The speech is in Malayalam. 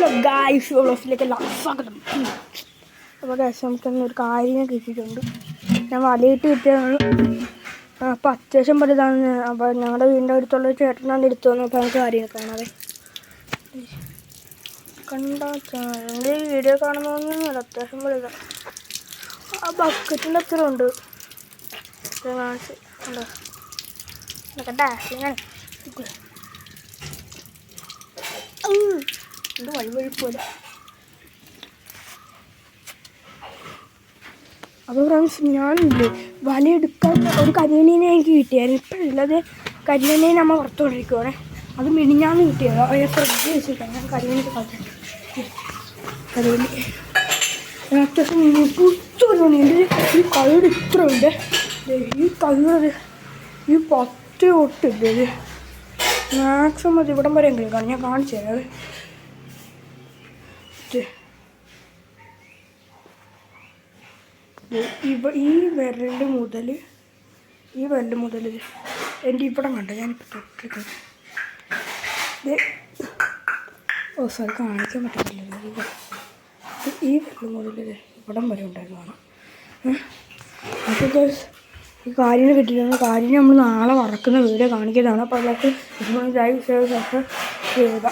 ഹലോ ഗായ്സ്, വ്ളോഗിലേക്ക് എല്ലാവർക്കും സ്വാഗതം. അപ്പോൾ ഗായ്സ്, നമുക്കൊന്ന് ഒരു കാര്യം കിട്ടിയിട്ടുണ്ട്. ഞാൻ വലയിട്ട് കിട്ടിയതാണ്. അപ്പോൾ അത്യാവശ്യം വലുതാണ്. അപ്പോൾ ഞങ്ങളുടെ വീടിൻ്റെ അടുത്തുള്ള ചേട്ടനാണ് എടുത്തു വന്നു. അപ്പോൾ നമുക്ക് കാര്യം കാണാതെ കണ്ടാ എൻ്റെ വീഡിയോ കാണുന്നതൊന്നും അത്യാവശ്യം വലുതാണ്. ആ ബക്കറ്റിൻ്റെ അത്ര ഉണ്ട്. കാണിച്ച് ഉണ്ടോ എന്നൊക്കെ ഡാഷിങ്ങാണ്. ഇത് വഴുവഴുപ്പോലെ. അപ്പോൾ ഫ്രണ്ട്സ്, ഞാനില്ലേ വലയെടുക്കാൻ ഒരു കരിമീനെ എനിക്ക് കിട്ടിയായിരുന്നു. ഇപ്പോഴല്ലാതെ കരിമീനെ നമ്മൾ പുറത്തുകൊണ്ടിരിക്കുവാണേ. അത് മിനിഞ്ഞാന്ന് കിട്ടിയത്. അവരെ ഫ്രിഡ്ജ് വെച്ചിട്ടാണ് ഞാൻ കരിമീനൊക്കെ കളിച്ചത്. കരിമീൻ അത്യാവശ്യം കുത്തുണ്ട്. ഈ കഴുട് ഇത്ര ഉണ്ട്. ഈ കഴുകത് ഈ 10 തൊട്ടില്ല. ഇത് മാക്സിമം അത് ഇവിടം വരെ എങ്കിലും കാണും. ഞാൻ കാണിച്ചു തരാം. ഈ വിരല് മുതൽ എൻ്റെ ഇവിടം കണ്ടോ. ഞാനിപ്പോൾ തൊട്ടിരിക്കുന്നത് സോറി കാണിക്കാൻ പറ്റില്ല. ഈ വിരല് മുതൽ ഇവിടം വരെ ഉണ്ടായിരുന്നതാണ്. അപ്പോൾ ഈ കാര്യം കിട്ടിയിട്ടുണ്ട്. കാര്യം നമ്മൾ നാളെ വറക്കുന്ന വീഡിയോ കാണിക്കുന്നതാണ്. അപ്പോൾ അതിനകത്ത് ലൈവ് ഷെയർ ചെയ്യുക.